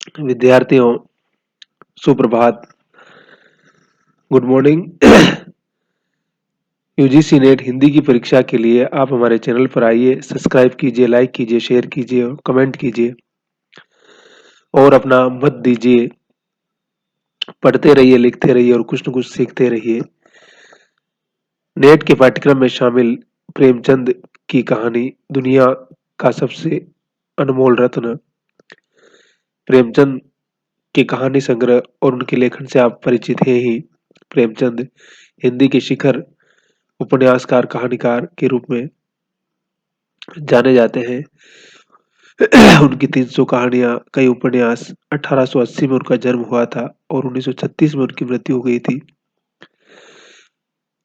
विद्यार्थियों, सुप्रभात, good morning. UGC net Hindi की परीक्षा के लिए आप हमारे चैनल पर आइए, सब्सक्राइब कीजिए, लाइक कीजिए, शेयर कीजिए और कमेंट कीजिए और अपना मत दीजिए। पढ़ते रहिए, लिखते रहिए और कुछ न कुछ सीखते रहिए। नेट के पाठ्यक्रम में शामिल प्रेमचंद की कहानी दुनिया का सबसे अनमोल रत्न। प्रेमचंद के कहानी संग्रह और उनके लेखन से आप परिचित हैं ही। प्रेमचंद हिंदी के शिखर उपन्यासकार, कहानीकार के रूप में जाने जाते हैं। उनकी 300 कहानियां, कई उपन्यास। 1880 में उनका जन्म हुआ था और 1936 में उनकी मृत्यु हो गई थी।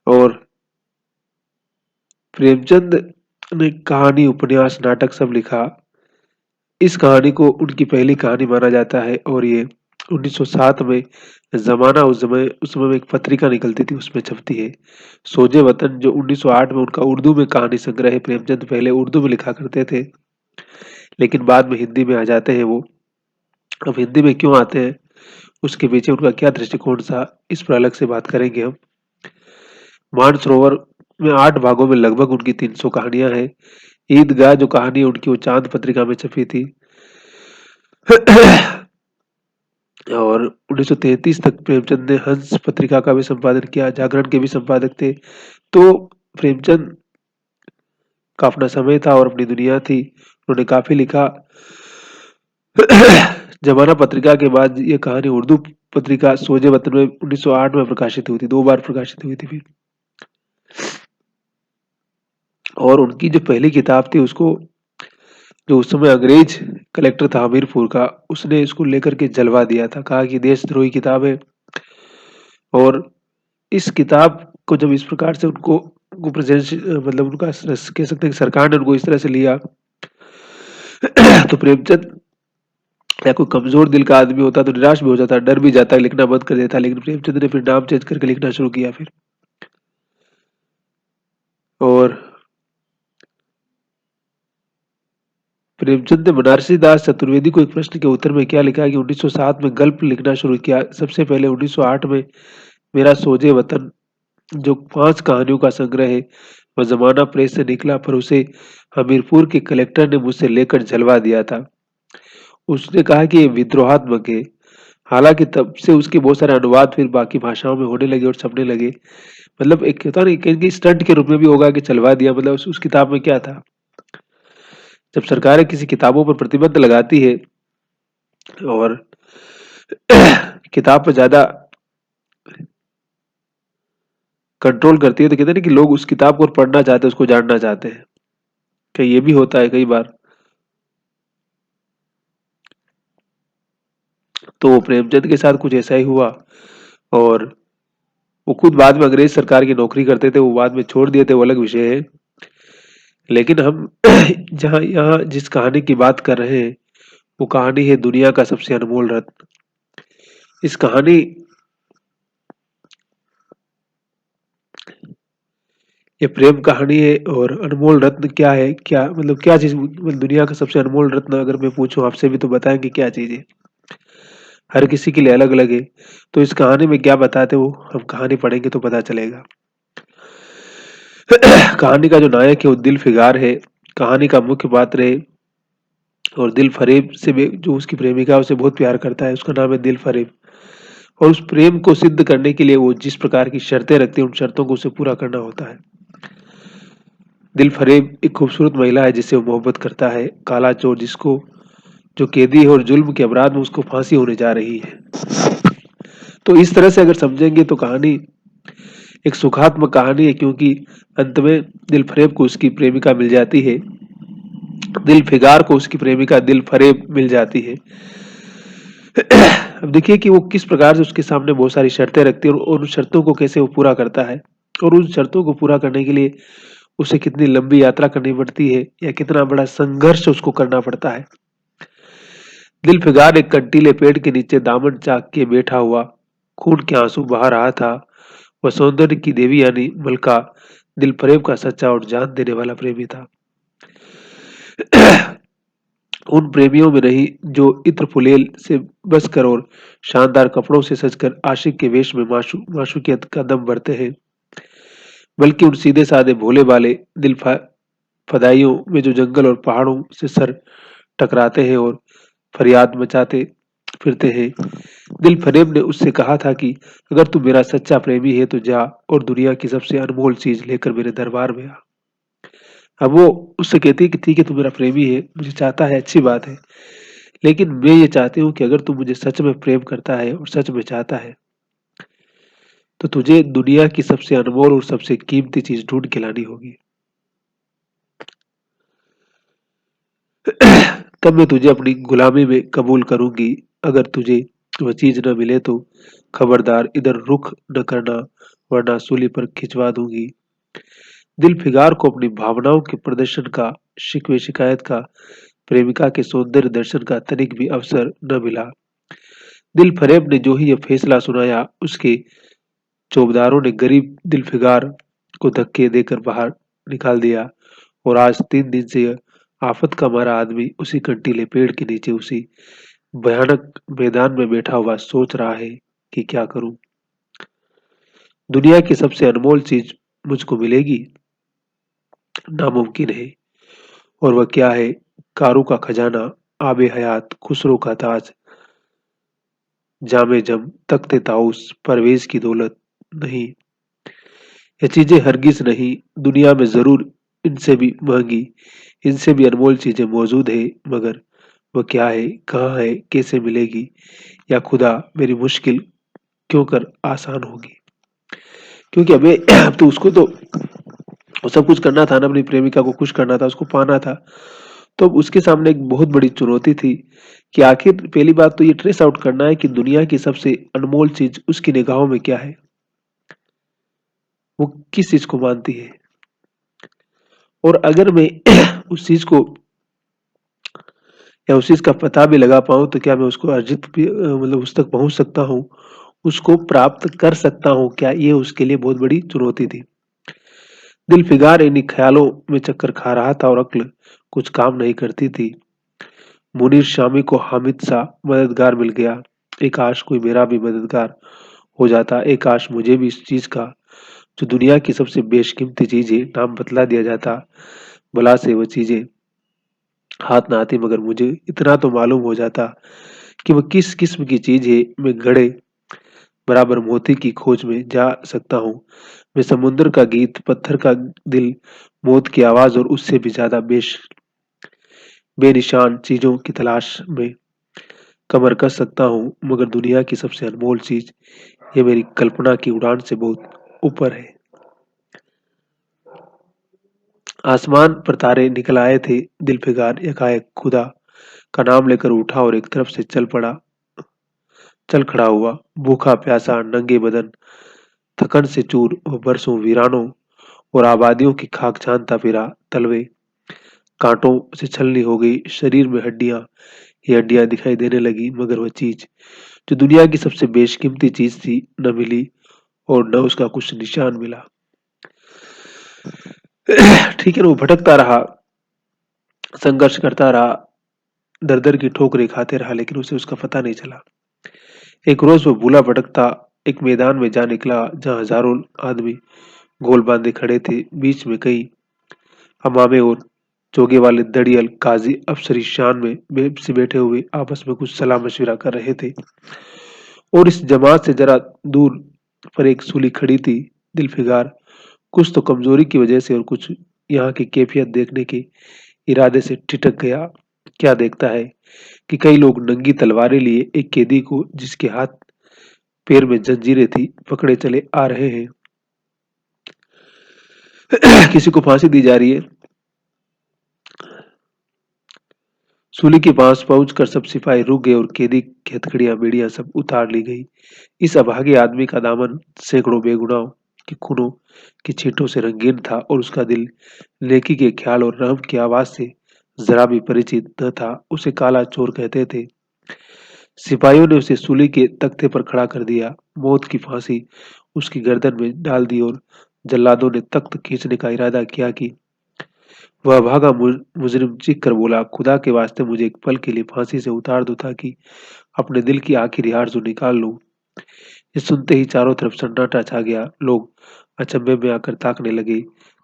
और प्रेमचंद ने कहानी, उपन्यास, नाटक सब लिखा। इस कहानी को उनकी पहली कहानी माना जाता है और ये 1907 में जमाना, उस समय में एक पत्रिका निकलती थी, उसमें छपती है। सोजे वतन जो 1908 में उनका उर्दू में कहानी संग्रह है। प्रेमचंद पहले उर्दू में लिखा करते थे, लेकिन बाद में हिंदी में आ जाते हैं वो। अब हिंदी में क्यों आते हैं, उसके पीछे उनका क्या दृष्टिकोण था, इस पर अलग से बात करेंगे हम। मानसरोवर में 8 भागों में लगभग उनकी 300 कहानियां हैं। ईदगाह जो कहानी उनकी, वो चांद पत्रिका में छपी थी। और 1933 तक प्रेमचंद ने हंस पत्रिका का भी संपादन किया, जागरण के भी संपादक थे। तो प्रेमचंद का अपना समय था और अपनी दुनिया थी, उन्होंने काफी लिखा। जमाना पत्रिका के बाद ये कहानी उर्दू पत्रिका सोजे वतन में 1908 में प्रकाशित हुई थी, 2 बार प्रकाशित हुई थी फिर। और उनकी जो पहली किताब थी, उसको जो उस समय अंग्रेज कलेक्टर था हमीरपुर का, उसने इसको लेकर के जलवा दिया था, कहा कि देशद्रोही किताब है। और इस किताब को जब इस प्रकार से उनको प्रेजेंस, मतलब उनका कह सकते हैं कि सरकार ने उनको इस तरह से लिया, तो प्रेमचंद या कोई कमजोर दिल का आदमी होता तो निराश भी हो जाता, डर भी जाता, लिखना बंद कर देता। लेकिन प्रेमचंद ने फिर नाम चेंज करके लिखना शुरू किया फिर। और प्रेमचंद ने बनारसी दास चतुर्वेदी को एक प्रश्न के उत्तर में क्या लिखा कि 1907 में गल्प लिखना शुरू किया। सबसे पहले 1908 में मेरा सोजे वतन जो 5 कहानियों का संग्रह है, वह जमाना प्रेस से निकला, पर उसे हमीरपुर के कलेक्टर ने मुझसे लेकर जलवा दिया था। उसने कहा कि ये विद्रोहात्मक है। हालांकि तब से उसके बहुत सारे अनुवाद फिर बाकी भाषाओं में होने लगे और छपने लगे। मतलब एक होता नहीं, कहीं स्टंट के रूप में भी होगा कि चलवा दिया, मतलब उस किताब में क्या था। जब सरकारें किसी किताबों पर प्रतिबंध लगाती है और किताब पर ज्यादा कंट्रोल करती है, तो कहते हैं ना कि लोग उस किताब को पढ़ना चाहते हैं, उसको जानना चाहते हैं। क्या ये भी होता है कई बार। तो प्रेमचंद के साथ कुछ ऐसा ही हुआ। और वो खुद बाद में अंग्रेज सरकार की नौकरी करते थे, वो बाद में छोड़ दिए थे, वो अलग विषय है। लेकिन हम जहाँ यहाँ जिस कहानी की बात कर रहे हैं, वो कहानी है दुनिया का सबसे अनमोल रत्न। इस कहानी, ये प्रेम कहानी है। और अनमोल रत्न क्या है, क्या मतलब क्या चीज, मतलब दुनिया का सबसे अनमोल रत्न अगर मैं पूछूं आपसे भी, तो बताएंगे क्या चीज है। हर किसी के लिए अलग अलग है। तो इस कहानी में क्या बताते वो हम कहानी पढ़ेंगे तो पता चलेगा। कहानी का जो नायक है वो दिल फिगार है, कहानी का मुख्य पात्र है। और दिल फरेब से जो उसकी प्रेमिका है, उसे बहुत प्यार करता है, उसका नाम है दिल फरेब। और उस प्रेम को सिद्ध करने के लिए वो जिस प्रकार की शर्तें रखती है, उन शर्तों को उसे पूरा करना होता है। दिल फरेब एक खूबसूरत महिला है जिससे वो मोहब्बत करता है, काला चोर जिसको, जो कैदी है और जुल्म के अपराध में उसको फांसी होने जा रही है। तो इस तरह से अगर समझेंगे तो कहानी एक सुखात्मक कहानी है, क्योंकि अंत में दिल फरेब को उसकी प्रेमिका मिल जाती है, दिल फिगार को उसकी प्रेमिका दिल फरेब मिल जाती है। अब देखिए कि वो किस प्रकार से उसके सामने बहुत सारी शर्तें रखती है और उन शर्तों को कैसे वो पूरा करता है। और उन शर्तों को पूरा करने के लिए उसे कितनी लंबी यात्रा करनी पड़ती है, या कितना बड़ा संघर्ष उसको करना पड़ता है। दिल फिगार एक कंटीले पेड़ के नीचे दामन चाक के बैठा हुआ खून के आंसू बहा रहा था। वह सौंदर्य की देवी यानी मलका दिल फरेब का सच्चा और जान देने वाला प्रेमी था। उन प्रेमियों में नहीं जो इत्र फुलेल से बसकर और शानदार कपड़ों से सजकर आशिक के वेश में माशूकियत का दम भरते हैं, बल्कि उन सीधे साधे भोले भाले फदाइयों में जो जंगल और पहाड़ों से सर टकराते हैं और फरियाद मचाते फिरते हैं। दिल फरेब ने उससे कहा था कि अगर तू मेरा सच्चा प्रेमी है तो जा और दुनिया की सबसे अनमोल चीज लेकर मेरे दरबार में आ। अब वो उससे कहती है कि ठीक है, तू मेरा प्रेमी है, मुझे चाहता है, अच्छी बात है, लेकिन मैं ये चाहती हूँ कि अगर तू मुझे सच में प्रेम करता है और सच में चाहता है तो तुझे दुनिया की सबसे अनमोल और सबसे कीमती चीज ढूंढ के लानी होगी। तब मैं तुझे अपनी गुलामी में कबूल करूंगी। अगर तुझे वह चीज न मिले तो खबरदार इधर रुख न करना, वरना सूली पर खिंचवा दूंगी। दिल फिगार को अपनी भावनाओं के प्रदर्शन का, शिकवे शिकायत का, प्रेमिका के सौंदर्य दर्शन का तनिक भी अवसर न मिला। दिल फरेब ने जो ही यह फैसला सुनाया, उसके चौबदारों ने गरीब दिल फिगार को धक्के देकर बाहर निकाल दिया और आज 3 दिन से यह आफत का मारा आदमी उसी कंटीले पेड़ के नीचे उसी भयानक मैदान में बैठा हुआ सोच रहा है कि क्या करूं। दुनिया की सबसे अनमोल चीज मुझको मिलेगी? नामुमकिन है। और वह क्या है? कारू का खजाना, आबे हयात, खुसरो का ताज, जामे जम, तख्ते ताउस, परवेज की दौलत नहीं। ये चीजें हरगिज नहीं। दुनिया में जरूर इनसे भी महंगी, इनसे भी अनमोल चीजें मौजूद है, मगर वह क्या है, कहाँ है, कैसे मिलेगी? या खुदा मेरी मुश्किल क्यों कर आसान होगी? क्योंकि हमें अब तो उसको तो सब कुछ करना था ना, अपनी प्रेमिका को खुश करना था, उसको पाना था। तो अब उसके सामने एक बहुत बड़ी चुनौती थी कि आखिर पहली बात तो ये ट्रेस आउट करना है कि दुनिया की सबसे अनमोल चीज उसकी निगाहों में क्या है, वो किस चीज को मानती है। और अगर मैं उस चीज को या उस चीज का पता भी लगा पाऊं तो क्या मैं उसको अर्जित भी मतलब उस तक पहुंच सकता हूँ, उसको प्राप्त कर सकता हूँ क्या? ये उसके लिए बहुत बड़ी चुनौती थी। दिल फिगार इन्हीं ख्यालों में चक्कर खा रहा था और अक्ल कुछ काम नहीं करती थी। मुनीर शामी को हामिद सा मददगार मिल गया। एक काश कोई मेरा भी मददगार हो जाता, एक काश मुझे भी इस चीज का, जो दुनिया की सबसे बेशकीमती चीज है, नाम बतला दिया जाता। भला से वह चीजें हाथ ना आती, मगर मुझे इतना तो मालूम हो जाता कि वह किस किस्म की चीज है। मैं घड़े बराबर मोती की खोज में जा सकता हूँ। मैं समुद्र का गीत, पत्थर का दिल, मौत की आवाज और उससे भी ज्यादा बेनिशान चीजों की तलाश में कमर कस सकता हूँ, मगर दुनिया की सबसे अनमोल चीज ये मेरी कल्पना की उड़ान से बहुत ऊपर है। आसमान पर तारे निकल आए थे। दिल फिगार एकाएक खुदा का नाम लेकर उठा और एक तरफ से चल खड़ा हुआ। भूखा प्यासा, नंगे बदन, थकन से चूर और बरसों वीरानों और आबादियों की खाक छानता फिरा। तलवे कांटों से छलनी हो गई, शरीर में हड्डियां ही हड्डियां दिखाई देने लगी, मगर वह चीज जो दुनिया की सबसे बेशकीमती चीज थी न मिली और न उसका कुछ निशान मिला। ठीक है ना, वो भटकता रहा, संघर्ष करता रहा, दर दर की ठोकरें खाते रहा, लेकिन उसे उसका पता नहीं चला। एक रोज वो भूला भटकता एक मैदान में जा निकला जहां हजारों आदमी गोल बांधे खड़े थे। बीच में कई हमामे और जोगे वाले दड़ियल काजी अफसरी शान में से बैठे हुए आपस में कुछ सलाह मशविरा कर रहे थे। और इस जमात से जरा दूर पर एक सूली खड़ी थी। दिलफिगार कुछ तो कमजोरी की वजह से और कुछ यहाँ की कैफियत देखने के इरादे से ठिठक गया। क्या देखता है कि कई लोग नंगी तलवारें लिए एक कैदी को, जिसके हाथ पैर में जंजीरें थी, पकड़े चले आ रहे हैं। किसी को फांसी दी जा रही है। सूली के पास पहुंचकर सब सिपाही रुक गए और कैदी की हथकड़ियां बेड़ियां सब उतार ली गई। इस अभागे आदमी का दामन सैकड़ों बेगुनाहों के खूनों की छींटों से रंगीन था और उसका दिल नेकी के ख्याल और रहम की आवाज से जरा भी परिचित न था। उसे काला चोर कहते थे। सिपाहियों ने उसे सूली के तख्ते पर खड़ा कर दिया। मौत की फांसी उसकी गर्दन में डाल दी और जल्लादों ने तख्त खींचने का इरादा किया कि वह भागा। मुजरिम चीख कर बोला, खुदा के वास्ते मुझे एक पल के लिए फांसी से उतार दो ताकि अपने दिल की आखिरी आरज़ू निकाल लूं। ये सुनते ही चारों तरफ सन्नाटा छा गया। लोग अचंभे में आकर ताकने लगे।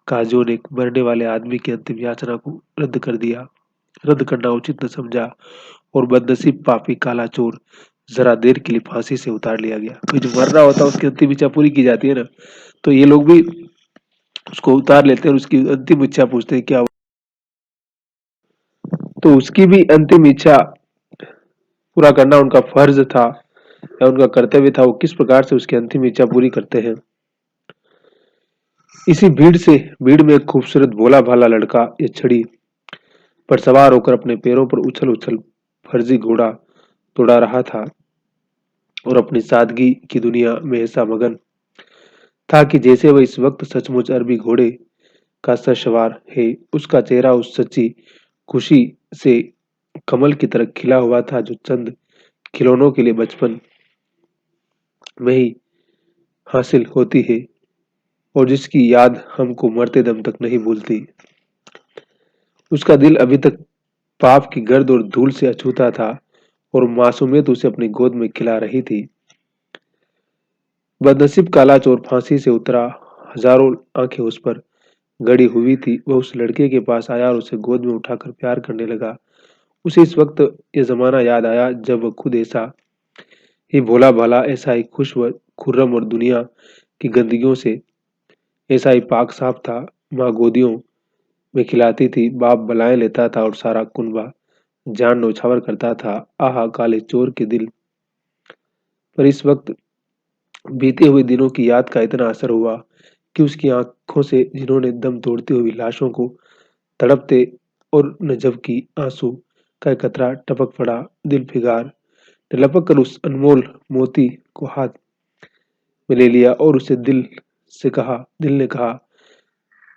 काजियों ने मरने वाले आदमी की अंतिम याचना को रद्द करना उचित न समझा और बदनसीब पापी काला चोर जरा देर के लिए फांसी से उतार लिया गया। तो जो मर रहा होता है उसकी अंतिम इच्छा पूरी की जाती है ना, तो ये लोग भी उसको उतार लेते हैं और उसकी अंतिम इच्छा पूछते हैं क्या। तो उसकी भी अंतिम इच्छा पूरा करना उनका फर्ज था या उनका कर्तव्य था। वो किस प्रकार से उसकी अंतिम इच्छा पूरी करते हैं। इसी भीड़ में एक खूबसूरत भोला भाला लड़का ये छड़ी पर सवार होकर अपने पैरों पर उछल उछल फर्जी घोड़ा दौड़ा रहा था और अपनी सादगी की दुनिया में ऐसा मगन था कि जैसे वह इस वक्त सचमुच अरबी घोड़े का सवार है। उसका चेहरा उस सच्ची खुशी से कमल की तरह खिला हुआ था जो चंद खिलौनों के लिए बचपन में ही हासिल होती है और जिसकी याद हमको मरते दम तक नहीं भूलती। उसका दिल अभी तक पाप की गर्द और धूल से अछूता था और मासूमियत उसे अपनी गोद में खिला रही थी। बदनसीब काला चोर फांसी से उतरा। हजारों आंखें उस पर गड़ी हुई थी। वह उस लड़के के पास आया और उसे गोद में उठाकर प्यार करने लगा। उसे इस वक्त ये जमाना याद आया जब वह खुद ऐसा ही भोला भाला, ऐसा ही खुश व खुर्रम और दुनिया की गंदगियों से ऐसा ही पाक साफ था। माँ गोदियों में खिलाती थी, बाप बलाएं लेता था और सारा कुनबा जान नौछावर करता था। आहा, काले चोर के दिल पर इस वक्त बीते हुए दिनों की याद का इतना असर हुआ कि उसकी आंखों से जिन्होंने दम तोड़ती हुई लाशों को तड़पते और नजब की आंसू का एक कतरा टपक पड़ा। दिल फिगार ने लपक कर उस अनमोल मोती को हाथ में ले लिया और उसे दिल ने कहा,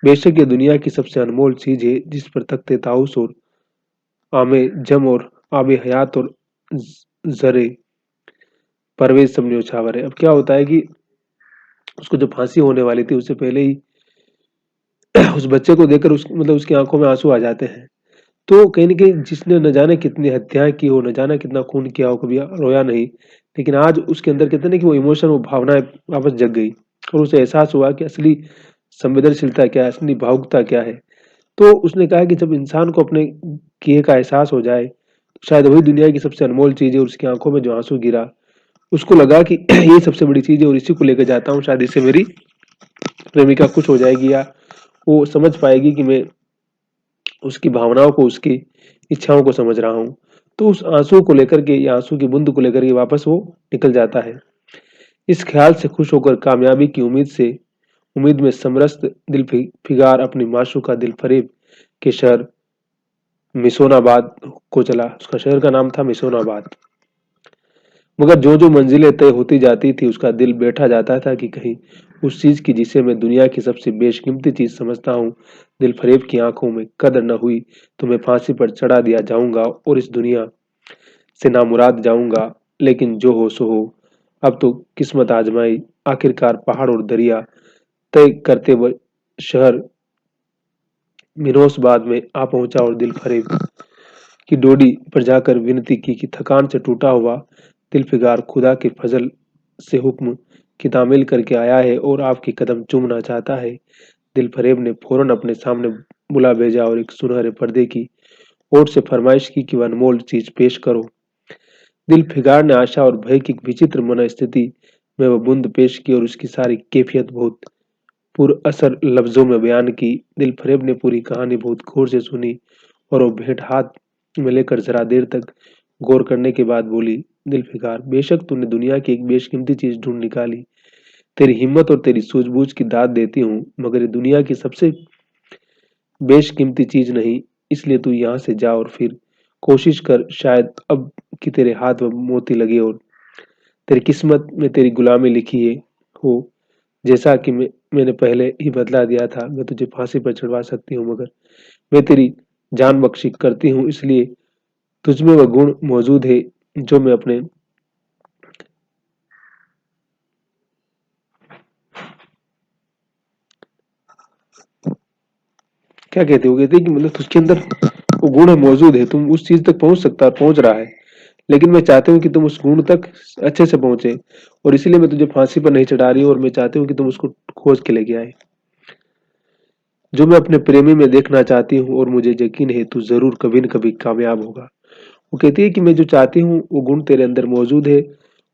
बेशक ये दुनिया की सबसे अनमोल चीज है जिस पर तख्ते ताउस और आमे जम और आबे हयात और जरे परवेज सब न्योछावर है। अब क्या होता है कि उसको जब फांसी होने वाली थी उससे पहले ही उस बच्चे को देखकर उसकी आंखों में आंसू आ जाते हैं। तो कहीं न कहीं जिसने न जाने कितनी हत्याएँ की हो, न जाने कितना खून किया हो, कभी रोया नहीं। लेकिन आज उसके अंदर कहते हैं ना कि वो इमोशन, वो भावनाएँ वापस जग गई और उसे एहसास हुआ कि असली संवेदनशीलता क्या है, असली भावुकता क्या है। तो उसने कहा कि जब इंसान को अपने किए का एहसास हो जाए, तो शायद वही दुनिया की सबसे अनमोल चीज़ है और उसकी आँखों में जो आँसू गिरा, उसको लगा कि यही सबसे बड़ी चीज़ है और इसी को लेकर जाता हूँ, शायद इससे मेरी प्रेमिका खुश हो जाएगी या वो समझ पाएगी कि मैं उसकी भावनाओं को, उसकी इच्छाओं को समझ रहा हूँ। तो उस आंसू को लेकर के या आंसू की बूंद को लेकर के वापस वो निकल जाता है। इस ख्याल से खुश होकर कामयाबी की उम्मीद में समरस्त दिल फिगार अपनी माशूका दिल फरेब के शहर मिसोनाबाद को चला। उसका शहर का नाम था मिसोनाबाद। मगर जो जो मंजिलें तय होती जाती थी उसका दिल बैठा जाता था कि कहीं उस चीज की जिसे मैं दुनिया की सबसे बेशकीमती चीज समझता हूँ, दिल फरेब की आंखों में कदर न हुई तो मैं फांसी पर चढ़ा दिया जाऊंगा और इस दुनिया से नामुराद जाऊंगा। लेकिन जो हो सो हो, अब तो किस्मत आजमाई। आखिरकार पहाड़ और दरिया तय करते हुए शहर मिनोसबाद में आ पहुंचा और दिल फरेब की डोडी पर जाकर विनती की कि थकान से टूटा हुआ दिलफिगार खुदा के फजल से हुक्म की तामील करके आया है और आपकी कदम चूमना चाहता है। दिल फरेब ने फौरन अपने सामने बुला भेजा और एक सुनहरे पर्दे की ओर से फरमाइश की कि वह अनमोल चीज पेश करो। दिल फिगार ने आशा और भय की विचित्र मनस्थिति में वह बूंद पेश की और उसकी सारी कैफियत बहुत पुर असर लफ्जों में बयान की। दिल फरेब ने पूरी कहानी बहुत गौर से सुनी और वो भेंट हाथ में लेकर जरा देर तक गौर करने के बाद बोली, दिलफिकार, बेशक तूने दुनिया की एक बेशकीमती चीज ढूंढ निकाली। तेरी हिम्मत और तेरी सूझबूझ की दाद देती हूँ, मगर ये दुनिया की सबसे बेशकीमती चीज नहीं। इसलिए तू यहाँ से जा और फिर कोशिश कर, शायद अब कि तेरे हाथ में मोती लगे और तेरी किस्मत में तेरी गुलामी लिखी है हो। जैसा कि मैंने पहले ही बदला दिया था, मैं तुझे फांसी पर चढ़वा सकती हूँ, मगर मैं तेरी जान बख्शी करती हूँ, इसलिए तुझमें वह गुण मौजूद है जो मैं अपने क्या कहते हो? कहते हैं कि मतलब उसके अंदर वो गुण मौजूद है, तुम उस चीज तक पहुंच रहा है, लेकिन मैं चाहती हूँ कि तुम उस गुण तक अच्छे से पहुंचे, और इसीलिए मैं तुझे फांसी पर नहीं चढ़ा रही हूँ, और मैं चाहती हूँ कि तुम उसको खोज के लेके आए, जो मैं अपने प्रेमी में देखना चाहती हूँ, और मुझे यकीन है तू जरूर कभी न कभी कामयाब होगा। वो कहती है कि मैं जो चाहती हूँ वो गुण तेरे अंदर मौजूद है,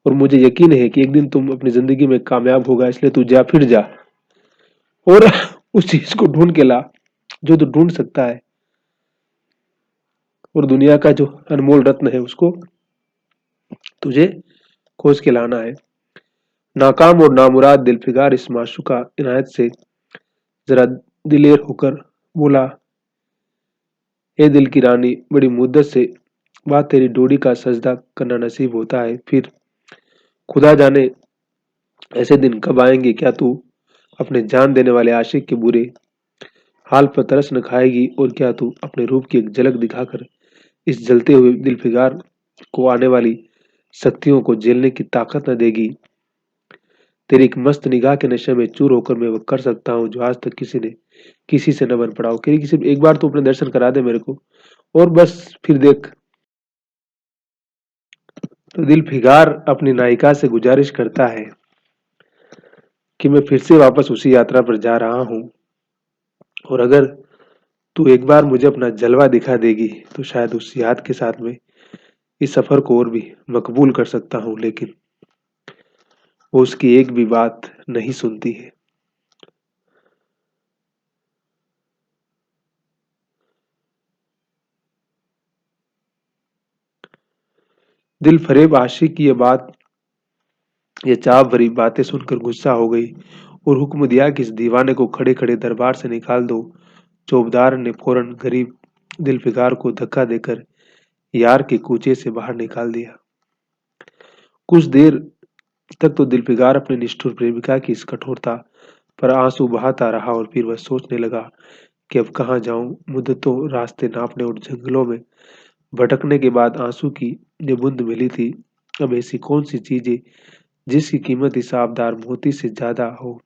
और मुझे यकीन है कि एक दिन तुम अपनी जिंदगी में कामयाब होगा, इसलिए तू जा, फिर जा और उस चीज को ढूंढ के ला जो तू ढूंढ सकता है, और दुनिया का जो अनमोल रत्न है उसको तुझे खोज के लाना है। नाकाम और नामुराद दिलफिगार इस माशूका इनायत से जरा दिलेर होकर बोला, ए दिल की रानी, बड़ी मुद्दत से बात तेरी डोरी का सजदा करना नसीब होता है, फिर खुदा जाने ऐसे दिन कब आएंगे, क्या तू अपने जान देने वाले आशिक के बुरे हाल पर तरस न खाएगी, और क्या तू अपने रूप की एक झलक दिखाकर इस जलते हुए दिलफिगार को आने वाली शक्तियों को झेलने की ताकत न देगी। तेरी एक मस्त निगाह के नशे में चूर होकर मैं वो कर सकता हूँ जो आज तक किसी से न बन पड़ा हो। कि किसी एक बार तो अपने दर्शन करा दे मेरे को, और बस फिर देख। तो दिल फिगार अपनी नायिका से गुजारिश करता है कि मैं फिर से वापस उसी यात्रा पर जा रहा हूँ, और अगर तू एक बार मुझे अपना जलवा दिखा देगी तो शायद उस याद के साथ में इस सफर को और भी मकबूल कर सकता हूँ, लेकिन वो उसकी एक भी बात नहीं सुनती है। दिल फरेब आशिक की ये चाव भरी बातें सुनकर गुस्सा हो गई, और हुक्म दिया कि इस दीवाने को खड़े खड़े दरबार से निकाल दो। चौबदार ने फौरन गरीब दिलफिकार को धक्का देकर यार के कूचे से बाहर निकाल दिया। कुछ देर तक तो दिलफिकार अपने निष्ठुर प्रेमिका की इस कठोरता पर आंसू बहाता रहा, और फिर वह सोचने लगा कि अब कहाँ जाऊं। मुद्दतों रास्ते नापने और जंगलों में भटकने के बाद आंसू की ये बूंद मिली थी। अब ऐसी कौन सी चीज है जिसकी कीमत इस आबदार मोती से ज्यादा हो।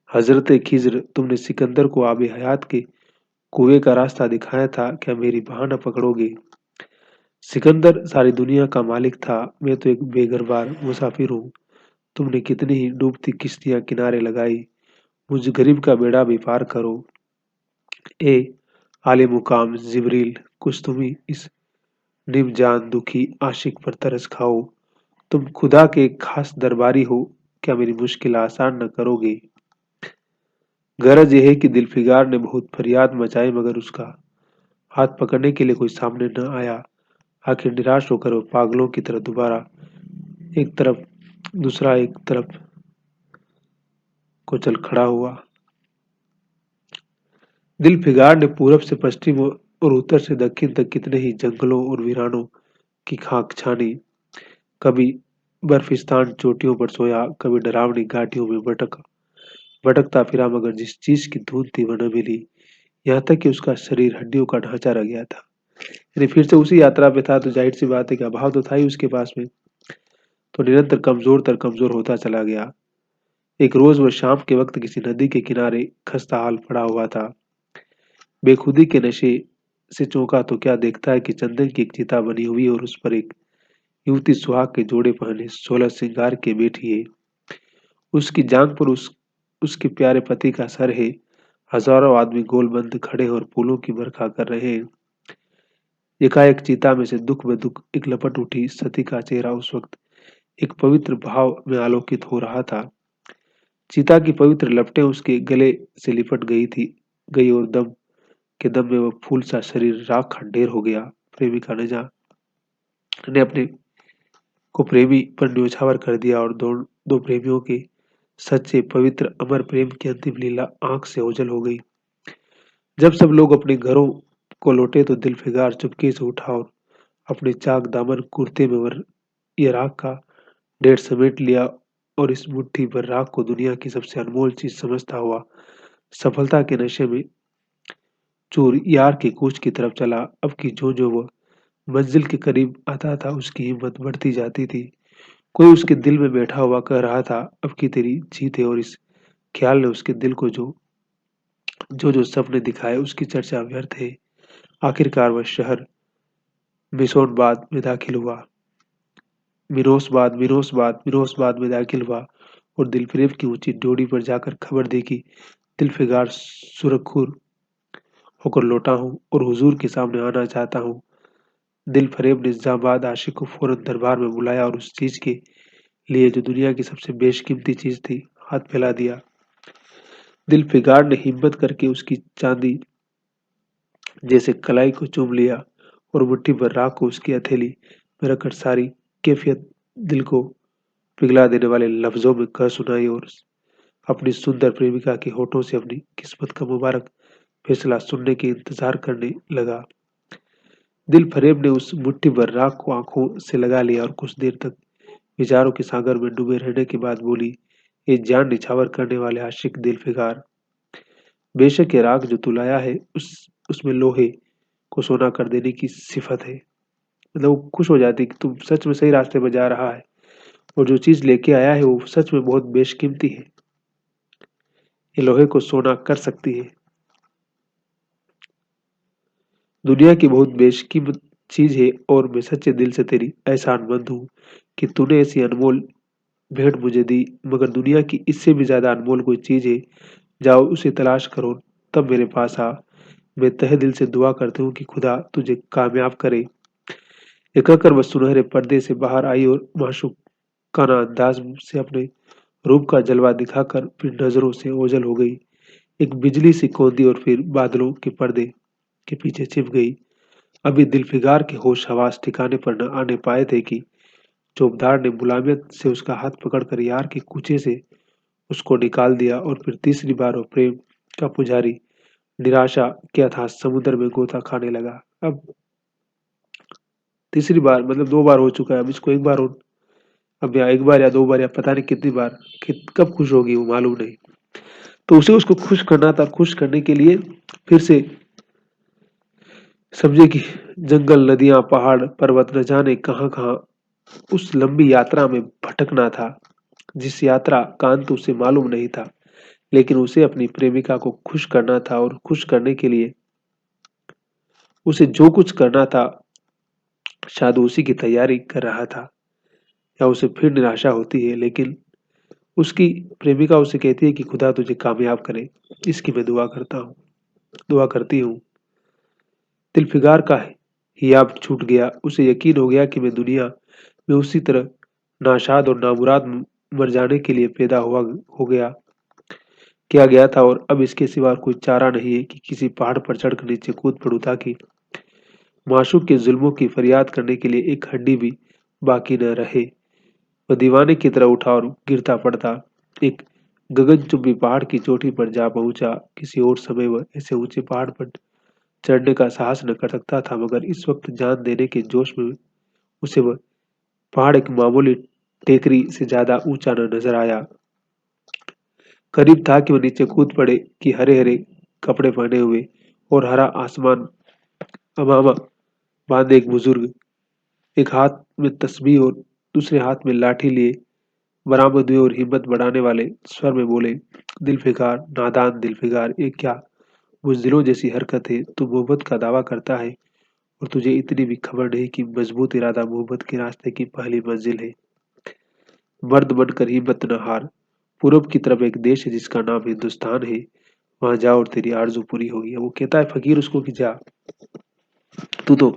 हजरत खिज्र, तुमने सिकंदर को आबे हयात के कुएं का रास्ता दिखाया था, क्या मेरी बहाना पकड़ोगे? सिकंदर सारी दुनिया का मालिक था, मैं तो एक बेघरबार मुसाफिर हूँ। तुमने कितनी ही डूबती किश्तियां किनारे लगाई, मुझ गरीब का बेड़ा भी पार करो। ए आले मुकाम जिब्रील, कुछ तुम ही इस निम जान दुखी आशिक पर तरस खाओ। तुम खुदा के खास दरबारी हो, क्या मेरी मुश्किल आसान न करोगे? गरज यह है कि दिलफिगार ने बहुत फरियाद मचाई, मगर उसका हाथ पकड़ने के लिए कोई सामने न आया। आखिर निराश होकर वह पागलों की तरह दोबारा एक तरफ दूसरा एक तरफ को चल खड़ा हुआ। दिल फिगार ने पूरब से पश्चिम और उत्तर से दक्षिण तक कितने ही जंगलों और वीरानों की खाक छानी। कभी बर्फिस्तान चोटियों पर सोया, कभी डरावनी घाटियों में भटकता फिरा, मगर जिस चीज की धुन थी वह न मिली। यहाँ तक कि उसका शरीर हड्डियों का ढांचा रह गया था। यानी फिर से उसी यात्रा पे था, तो जाहिर सी बात है कि अभाव तो था ही उसके पास में। तो निरंतर कमजोर तर कमजोर होता चला गया। एक रोज वह शाम के वक्त किसी नदी के किनारे खस्ता हाल पड़ा हुआ था। बेखुदी के नशे से चौंका तो क्या देखता है कि चंदन की एक चिता बनी हुई है, और उस पर एक युवती सुहाग के जोड़े पहने 16 श्रृंगार के बैठी है। उसकी जांग पर उसके प्यारे पति का सर है। हजारों आदमी गोलबंद खड़े और फूलों की वर्षा कर रहे हैं। एकाएक चीता में से दुख व दुख एक लपट उठी। सती का चेहरा उस वक्त एक पवित्र भाव में आलोकित हो रहा था। चीता की पवित्र लपटें उसके गले से लिपट गई, और दम के दम में वह फूल सा शरीर राख का ढेर हो गया। प्रेमिका ने अपने को प्रेमी पर न्योछावर कर दिया, और दो प्रेमियों के सच्चे पवित्र अमर प्रेम की अंतिम लीला आंख से ओझल हो गई। जब सब लोग अपने घरों को लौटे तो दिल फिगार चुपके से उठा, और अपने चाक दामन कुर्ते में वर ये राख का ढेर समेट लिया, और इस मुट्ठी भर राख को दुनिया की सबसे अनमोल चीज समझता हुआ सफलता के नशे में चूर यार के कूच की तरफ चला। अब की जो वह मंजिल के करीब आता था उसकी हिम्मत बढ़ती जाती थी। कोई उसके दिल में बैठा हुआ कह रहा था, अब की तेरी जीत है, और इस ख्याल ने उसके दिल को जो जो जो सपने दिखाए उसकी चर्चा व्यर्थ है। आखिरकार वह शहर मिसोनबाद में दाखिल हुआ। मिरोसबाद में दाखिल हुआ और दिलफरेब की ऊंची ड्योढ़ी पर जाकर खबर दी कि दिलफिगार सुरखुर होकर लौटा हूँ और हुजूर के सामने आना चाहता हूँ। दिलफरेब ने जाबाद आशिक को फौरन दरबार में बुलाया और उस चीज के लिए जो दुनिया की सबसे बेशकीमती चीज थी हाथ फैला दिया। दिलफिगार ने हिम्मत करके उसकी चांदी जैसे कलाई को चूम लिया और मुट्ठी भर राख को उसकी हथेली में रखकर सारी कैफियत दिल को पिघला देने वाले लफ्जों में कह सुनाई और अपनी सुंदर प्रेमिका के होठों से अपनी किस्मत का मुबारक फैसला सुनने के इंतजार करने लगा। दिल फरेब ने उस मुट्ठी भर राख को आंखों से लगा लिया और कुछ देर तक विचारों के सागर में डूबे रहने के बाद बोली, ये जान निछावर करने वाले आशिक दिलफिगार, बेशक ये राख जो तू लाया है उसमें लोहे को सोना कर देने की सिफत है। मतलब वो खुश हो जाती कि तुम सच में सही रास्ते पर जा रहा है और जो चीज लेके आया है वो सच में बहुत बेशकीमती है। ये लोहे को सोना कर सकती है। दुनिया की बहुत बेशकीमत चीज है और मैं सच्चे दिल से तेरी एहसानमंद हूँ कि तूने ऐसी अनमोल भेंट मुझे दी। मगर दुनिया की इससे भी ज्यादा अनमोल कोई चीज है, जाओ उसे तलाश करो तब मेरे पास आ। मैं तहे दिल से दुआ करती हूँ कि खुदा तुझे कामयाब करे। ये कहकर वह सुनहरे पर्दे से बाहर आई और माशूकाना अंदाज से अपने रूप का जलवा दिखाकर फिर नजरों से ओझल हो गई। एक बिजली सी कौंधी और फिर बादलों के पर्दे के पीछे छिप गई। अभी दिलफिगार के होश हवास ठिकाने पर न आने पाए थे कि चौबदार ने मुलायमियत से उसका हाथ पकड़कर यार के कूचे से उसको निकाल दिया और फिर तीसरी बार वो प्रेम का पुजारी निराशा क्या था समुद्र में गोता खाने लगा। अब तीसरी बार मतलब दो बार हो चुका है, अब इसको एक बार और, अब या एक बार या दो बार या पता नहीं कितनी बार, कब खुश होगी वो मालूम नहीं। तो उसे उसको खुश करना था। खुश करने के लिए फिर से समझे कि जंगल नदियां पहाड़ पर्वत न जाने कहाँ कहाँ उस लंबी यात्रा में भटकना था जिस यात्रा का अंत उसे मालूम नहीं था। लेकिन उसे अपनी प्रेमिका को खुश करना था और खुश करने के लिए उसे जो कुछ करना था शायद उसी की तैयारी कर रहा था या उसे फिर निराशा होती है। लेकिन उसकी प्रेमिका उसे कहती है कि खुदा तुझे कामयाब करे, इसकी मैं दुआ करता हूँ, दुआ करती हूँ। दिलफिगार का हियाब छूट गया। उसे यकीन हो गया कि मैं दुनिया में उसी तरह नाशाद और नामुराद मर जाने के लिए पैदा हुआ हो गया किया गया था और अब इसके सिवा कोई चारा नहीं है कि किसी पहाड़ पर चढ़कर नीचे कूद पड़ूं ताकि माशूक के जुल्मों की फरियाद करने के लिए एक हड्डी भी बाकी न रहे। वह दीवाने की तरह उठा और गिरता पड़ता एक गगनचुंबी पहाड़ की चोटी पर जा पहुंचा। किसी और समय वह ऐसे ऊंचे पहाड़ पर चढ़ने का साहस न कर सकता था, मगर इस वक्त जान देने के जोश में उसे वह पहाड़ एक मामूली टेकरी से ज्यादा ऊंचा न नजर आया। करीब था कि वह नीचे कूद पड़े कि हरे हरे कपड़े पहने हुए और हरा आसमान अमामा बांधे एक बुजुर्ग एक हाथ में तस्बीह और दूसरे हाथ में लाठी लिए बरामद हुए और हिम्मत बढ़ाने वाले स्वर में बोले, दिलफिकार नादान दिलफिकार, ये क्या बुजदिलों जैसी हरकत है। तू मोहब्बत का दावा करता है और तुझे इतनी भी खबर नहीं कि मजबूत इरादा मोहब्बत के रास्ते की पहली मंजिल है। मर्द बनकर हिम्मत न हार। पूरब की तरफ एक देश है जिसका नाम हिंदुस्तान है, वहां जा और तेरी आरज़ू पूरी होगी। वो कहता है फकीर उसको कि जा, तू तो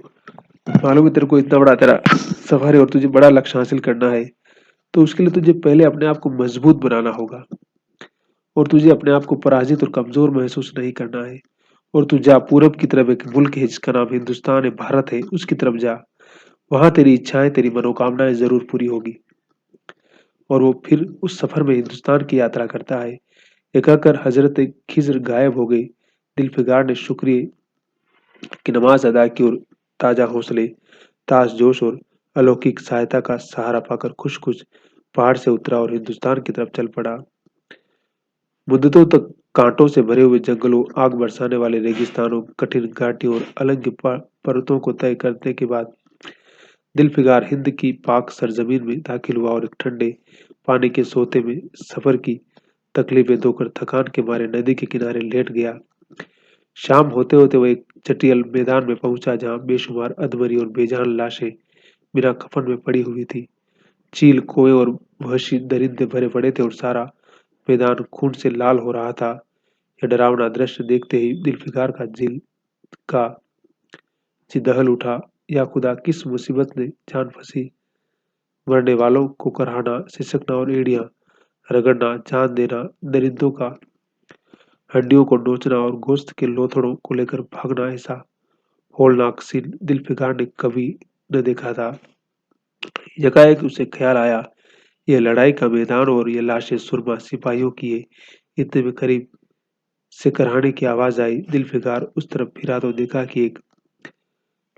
मालूम है तेरे को इतना बड़ा तेरा सफर है और तुझे बड़ा लक्ष्य हासिल करना है, तो उसके लिए तुझे पहले अपने आप को मजबूत बनाना होगा और तुझे अपने आप को पराजित और कमजोर महसूस नहीं करना है। और तू जा पूरब की तरफ एक मुल्क है जिसका नाम हिंदुस्तान है, भारत है, उसकी तरफ जा। वहां तेरी इच्छाएं तेरी मनोकामनाएं जरूर पूरी होगी। और वो फिर उस सफर में हिंदुस्तान की यात्रा करता है। ये कहकर हजरत खिज्र गायब हो गई। दिलफिगार ने शुक्रिया की नमाज अदा की और ताजा हौसले ताज जोश और अलौकिक सहायता का सहारा पाकर खुश खुश पहाड़ से उतरा और हिंदुस्तान की तरफ चल पड़ा। मुद्दतों तक कांटों से भरे हुए जंगलों आग बरसाने वाले रेगिस्तानों कठिन घाटियों और अलग पर्वतों को तय करने के बाद दिलफिगार हिंद की पाक सरजमीन में दाखिल हुआ और एक ठंडे पानी के सोते में सफर की तकलीफें धोकर थकान के मारे नदी के किनारे लेट गया। शाम होते होते वह एक चटियल मैदान में पहुंचा जहां बेशुमार अधमरी और बेजान लाशें बिना कफन में पड़ी हुई थी। चील, कौवे और वहशी दरिंदे भरे पड़े थे और सारा मैदान खून से लाल हो रहा था। यह डरावना दृश्य देखते ही दिलफिकार का का जी दहल उठा। या खुदा, किस मुसीबत ने जान फंसी। मरने वालों को कराहना, सिसकना और एड़ियां रगड़ना, जान देना, दरिंदों का हड्डियों को नोचना और गोश्त के लोथड़ों को लेकर भागना, ऐसा होलनाक सीन दिलफिकार ने कभी न देखा था। यकाएक उसे ख्याल आया, यह लड़ाई का मैदान और ये लाशें सुरमा सिपाहियों की है। इतने में करीब से कराहने की आवाज आई। दिलफिकार उस तरफ फिरा तो देखा कि एक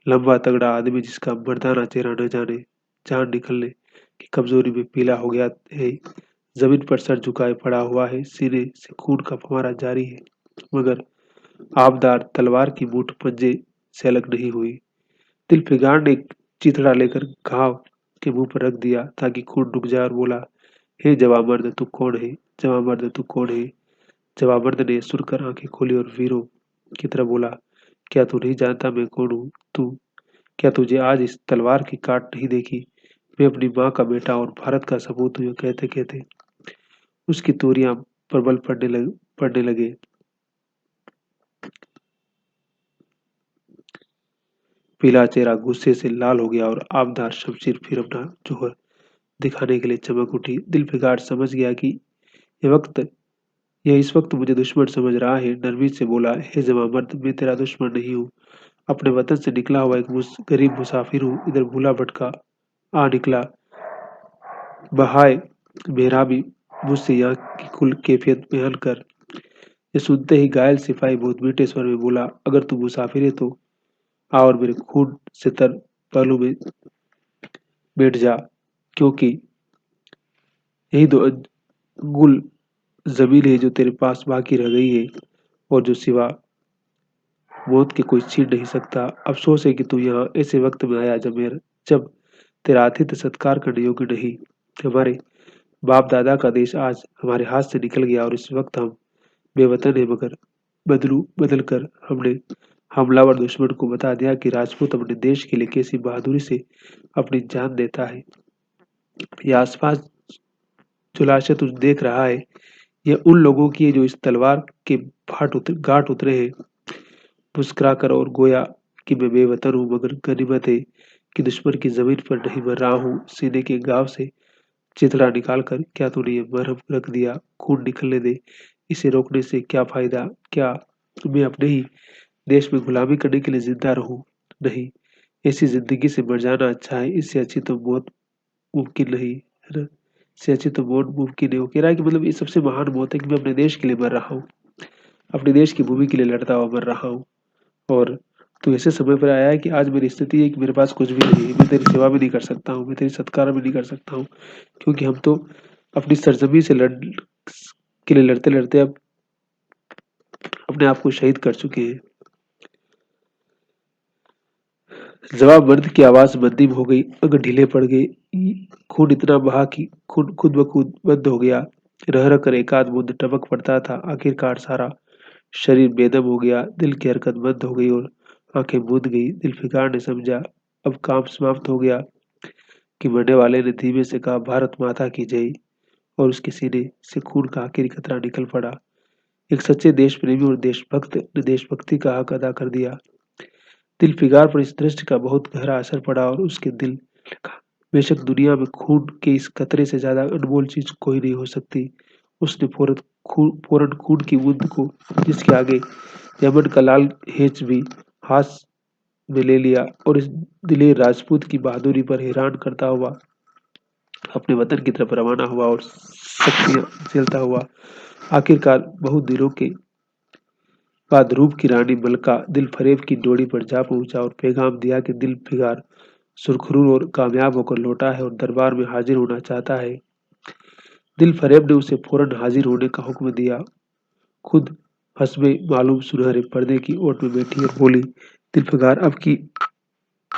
लंबा तगड़ा आदमी, जिसका मर्दाना चेहरा न जाने जान निकलने की कमजोरी में पीला हो गया है, जमीन पर सर झुकाए पड़ा हुआ है। सीने से खून का फवारा जारी है, मगर आबदार तलवार की मूठ पंजे से अलग नहीं हुई। दिलफिकार ने एक चिथड़ा लेकर घाव के मुंह पर रख दिया ताकि खून रुक जाए और बोला, हे जवामर्द, तू कौन है? जवामर्द, तू कौन है? जवामर्द ने सुनकर आंखें खोली और वीरों की तरह बोला, क्या तू नहीं जानता मैं कौन हूँ? तू क्या तुझे आज इस तलवार की काट नहीं देखी? मैं अपनी माँ का बेटा और भारत का सपूत हूँ। कहते कहते उसकी तोरियां प्रबल पड़ने लगे। पीला चेहरा गुस्से से लाल हो गया और आबदार शमशीर फिर अपना जोहर दिखाने के लिए चमक उठी। दिलफिकार समझ गया कि यह वक्त यह इस वक्त मुझे दुश्मन समझ रहा है। नरमी से बोला, हे जवामर्द, मैं तेरा दुश्मन नहीं हूँ। अपने वतन से निकला हुआ एक गरीब मुसाफिर हूँ। इधर भूला भटका आ निकला। बहाय मेरा भी मुझसे यहाँ की कुल कैफियत बयान कर। ये सुनते ही घायल सिपाही बहुत मीठे स्वर में बोला, अगर तू मुसाफिर है तो आ और मेरे खून से तर पहलू में बैठ जा, क्योंकि यही दो गुल जमीन है जो तेरे पास बाकी रह गई है और जो सिवा मौत के कोई छीन नहीं सकता। अफसोस है कि तू यहाँ ऐसे वक्त में आया जब तेरा आतिथ्य सत्कार करने योग्य नहीं। हमारे बाप दादा का देश आज हमारे हाथ से निकल गया और इस वक्त हम बेवतन है, मगर बदल कर हमने हमलावर दुश्मन को बता दिया कि राजपूत अपने देश के लिए कैसी बहादुरी से अपनी जान देता है। ये आसपास जो लाशें तू देख रहा है, ये उन लोगों की है जो इस तलवार के घाट उतरे हैं। मुस्कुराकर और गोया कि मैं बेवतन हूँ, मगर गनीमत है कि दुश्मन की जमीन पर नहीं मर रहा हूँ। सीने के घाव से चिथड़ा निकाल कर क्या तूने ये मरहम रख दिया? खून निकलने दे। इसे रोकने से क्या फायदा? क्या मैं अपने ही देश में गुलामी करने के लिए जिंदा रहूं? नहीं, ऐसी जिंदगी से मर जाना अच्छा है। इससे अच्छी तो मौत मुमकिन नहीं है ना। इससे अच्छी तो मौत मुमकिन है। वो कह रहा है कि मतलब ये सबसे महान मौत है कि मैं अपने देश के लिए मर रहा हूँ, अपने देश की भूमि के लिए लड़ता हुआ मर रहा हूँ। और तू ऐसे समय पर आया है कि आज मेरी स्थिति है कि मेरे पास कुछ भी नहीं है। मैं तेरी सेवा भी नहीं कर सकता हूँ, मैं तेरी सत्कार भी नहीं कर सकता हूँ, क्योंकि हम तो अपनी सरजमी से लड़ के लिए लड़ते लड़ते अब अपने आप को शहीद कर चुके हैं। जवाब मर्द की आवाज मंदिम हो गई, अंग ढीले पड़ गए। खून इतना बहा कि खून खुद ब खुद बंद हो गया। रह रह कर एक आध बूंद टपक पड़ता था। आखिरकार सारा शरीर बेदम हो गया। दिल की हरकत बंद हो गई और आंखें मूंद गई। दिलफिकार ने समझा अब काम समाप्त हो गया कि मरने वाले ने धीमे से कहा, भारत माता की जय, और उसके सीने से खून का आखिरी कतरा निकल पड़ा। एक सच्चे देश प्रेमी और देशभक्त ने देशभक्ति का हक अदा कर दिया। दिलफिकार पर इस दृश्य का बहुत गहरा असर पड़ा और उसके दिल लगा, बेशक दुनिया में खून के इस कतरे से ज्यादा अनमोल चीज कोई नहीं हो सकती। उसने फौरन खून की बूंद को, जिसके आगे यमन का लाल हेच भी हाथ में ले लिया, और इस दिलेर राजपूत की बहादुरी पर हैरान करता हुआ अपने वतन की तरफ रवाना हुआ और सख्तियां झेलता हुआ आखिरकार बहुत दिनों के बाद रूप की रानी मलका दिल फरेब की डोरी पर जा पहुंचा और पैगाम दिया कि दिल फिगार सुरखरू और कामयाब होकर लौटा है और दरबार में हाजिर होना चाहता है। दिल फरेब ने उसे फौरन हाजिर होने का हुक्म दिया। खुद हस्बे मालूम सुनहरे पर्दे की ओट में बैठी और बोली, दिल फिगार, अब की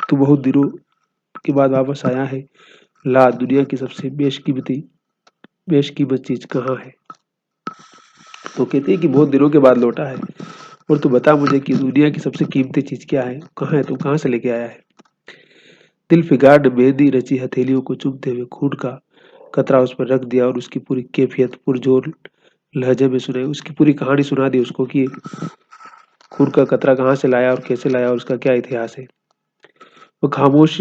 तू बहुत दिनों के बाद वापस आया है। ला, दुनिया की सबसे बेशकीमत चीज कहाँ है? तो कहते हैं कि बहुत दिनों के बाद लौटा है। और तू बता मुझे कि दुनिया की सबसे कीमती चीज क्या है, कहाँ है, तू कहाँ से लेके आया है। दिल फिगार ने मेहंदी रची हथेलियों को चूमते हुए खून का कतरा उस पर रख दिया और उसकी पूरी कैफियत पुरजोर लहजे में सुनाई। उसकी पूरी कहानी सुना दी उसको कि खून का कतरा कहाँ से लाया और कैसे लाया और उसका क्या इतिहास है। वो खामोश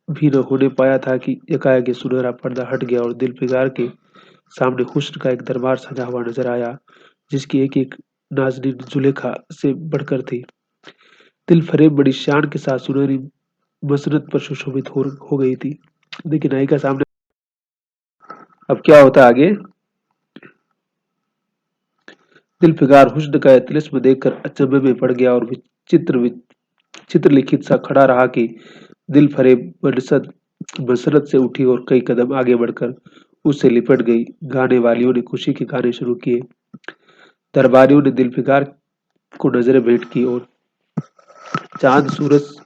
भी न होने पाया था कि एकाएक ये सुनहरा पर्दा हट गया और दिल फिगार के सामने हुस्न का एक दरबार सजा हुआ नजर आया, जिसकी एक एक नाज़नीन जुलेखा से बढ़कर थी। दिल फरेब बड़ी शान के साथ सुनहरी मसनद पर सुशोभित हो गई थी। देखिए नायिका सामने। अब क्या होता आगे। दिल फिगार हुस्न का यह तिलिस्म देखकर अचंभे में पड़ गया और चित्र लिखित सा खड़ा रहा कि दिल फरेब बसरत से उठी और कई कदम आगे बढ़कर उससे लिपट गई। गाने वालियों ने खुशी के गाने शुरू किए। दरबारियों ने दिल फिगार को नजरें भेंट की और चांद सूरज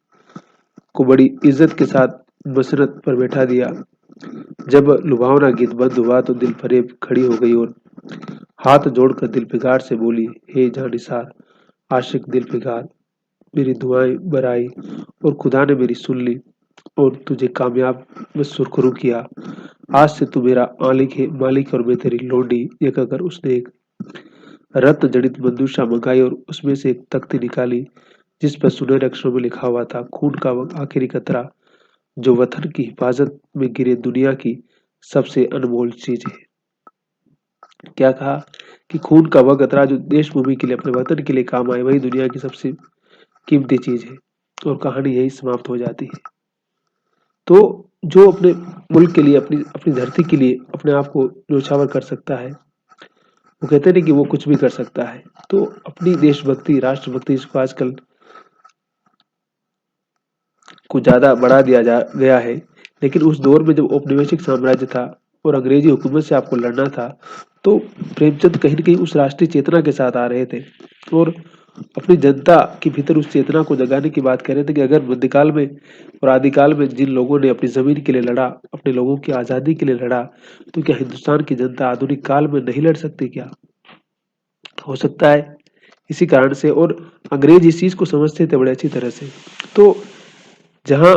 को बड़ी इज्जत के साथ मसरत पर बैठा दिया। जब लुभावना गीत बंद हुआ तो दिल फरेब खड़ी हो गई और हाथ जोड़कर दिल फिगार से बोली, हे जानिसार आशिक दिल फिगार, मेरी दुआएं बराई और खुदा ने मेरी सुन ली और तुझे कामयाब में सुरखरू किया। आज से तू मेरा मालिक और मैं तेरी लोडी। ये कहकर उसने एक रत्न जड़ित मंजूषा मंगाई और उसमें से एक तख्ती निकाली जिस पर सुनहरे अक्षरों में लिखा हुआ था, खून का वो आखिरी कतरा जो वतन की हिफाजत में गिरे दुनिया की सबसे अनमोल चीज है। क्या कहा कि खून का वह कतरा जो देश भूमि के लिए अपने वतन के लिए काम आए वही दुनिया की सबसे कीमती चीज है। और कहानी यही समाप्त हो जाती है। तो जो अपने मुल्क के लिए अपनी अपनी धरती के लिए अपने आप को न्योछावर कर सकता है, वो कहते नहीं कि वो कुछ भी कर सकता है। तो अपनी देशभक्ति राष्ट्रभक्ति इसको आजकल को ज्यादा बढ़ा दिया जा गया है। लेकिन उस दौर में जब औपनिवेशिक साम्राज्य था और अंग्रेजी हुकूमत से आपको लड़ना था, तो प्रेमचंद कहीं न कहीं उस राष्ट्रीय चेतना के साथ आ रहे थे और अपनी जनता के भीतर उस चेतना को जगाने की बात कर रहे थे कि अगर मध्यकाल में और आदिकाल में जिन लोगों ने अपनी जमीन के लिए लड़ा, अपने लोगों की आजादी के लिए लड़ा, तो क्या हिंदुस्तान की जनता आधुनिक काल में नहीं लड़ सकती क्या? हो सकता है। इसी कारण से और अंग्रेज इस चीज को समझते थे बड़े अच्छी तरह से। तो जहाँ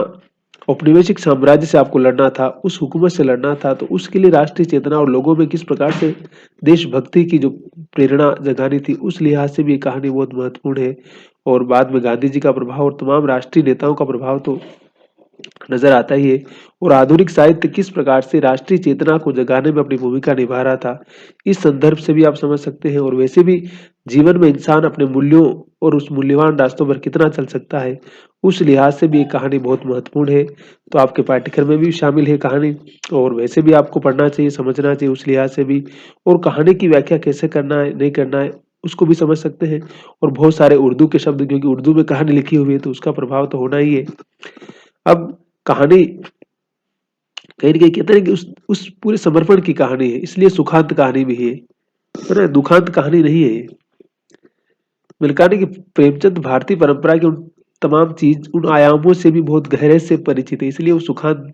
औपनिवेशिक साम्राज्य से आपको लड़ना था, उस हुकूमत से लड़ना था, तो उसके लिए राष्ट्रीय चेतना और लोगों में किस प्रकार से देशभक्ति की जो प्रेरणा जगानी थी, उस लिहाज से भी ये कहानी बहुत महत्वपूर्ण है। और बाद में गांधी जी का प्रभाव और तमाम राष्ट्रीय नेताओं का प्रभाव तो नजर आता ही है। और आधुनिक साहित्य किस प्रकार से राष्ट्रीय चेतना को जगाने में अपनी भूमिका निभा रहा था, इस संदर्भ से भी आप समझ सकते हैं। और वैसे भी जीवन में इंसान अपने मूल्यों और उस मूल्यवान रास्तों पर कितना चल सकता है, उस लिहाज से भी ये कहानी बहुत महत्वपूर्ण है। तो आपके पाठ्यक्रम में भी शामिल है कहानी और वैसे भी आपको पढ़ना चाहिए, समझना चाहिए उस लिहाज से भी। और कहानी की व्याख्या कैसे करना है, नहीं करना है, उसको भी समझ सकते हैं। और बहुत सारे उर्दू के शब्द, क्योंकि उर्दू में कहानी लिखी हुई है तो उसका प्रभाव तो होना ही है। अब कहानी कहीं न कहीं कहते हैं कि उस पूरे समर्पण की कहानी है, इसलिए सुखांत कहानी भी है ना? दुखांत कहानी नहीं है ये। मिल्कानी की प्रेमचंद भारतीय परंपरा के उन तमाम चीज उन आयामों से भी बहुत गहरे से परिचित है, इसलिए वो सुखांत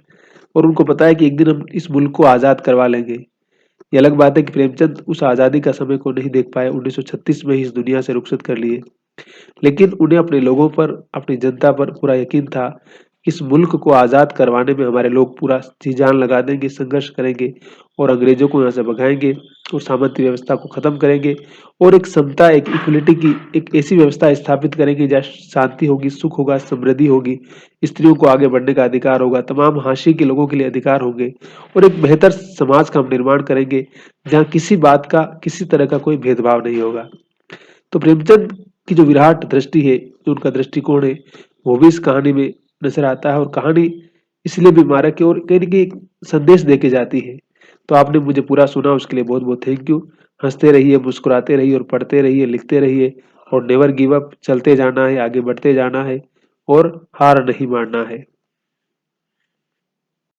और उनको पता है कि एक दिन हम इस मुल्क को आजाद करवा लेंगे। ये अलग बात है कि प्रेमचंद उस आजादी का समय को नहीं देख पाए, 1936 में ही इस दुनिया से रुखसत कर लिए। लेकिन उन्हें अपने लोगों पर, अपनी जनता पर पूरा यकीन था कि इस मुल्क को आज़ाद करवाने में हमारे लोग पूरा जी जान लगा देंगे, संघर्ष करेंगे और अंग्रेजों को यहाँ से भगाएंगे और सामंती व्यवस्था को खत्म करेंगे और एक समता, एक इक्वलिटी की एक ऐसी व्यवस्था स्थापित करेंगे जहाँ शांति होगी, सुख होगा, समृद्धि होगी, स्त्रियों को आगे बढ़ने का अधिकार होगा, तमाम हाशिए के लोगों के लिए अधिकार होंगे और एक बेहतर समाज का हम निर्माण करेंगे जहाँ किसी बात का, किसी तरह का कोई भेदभाव नहीं होगा। तो प्रेमचंद की जो विराट दृष्टि है, जो उनका दृष्टिकोण है, वो भी इस कहानी में नजर आता है। और कहानी इसलिए भी मारक है और कहीं न कहीं एक संदेश देके जाती है। तो आपने मुझे पूरा सुना, उसके लिए बहुत बहुत थैंक यू। हंसते रहिए, मुस्कुराते रहिए और पढ़ते रहिए, लिखते रहिए और नेवर गिव अप, चलते जाना है, आगे बढ़ते जाना है और हार नहीं मानना है।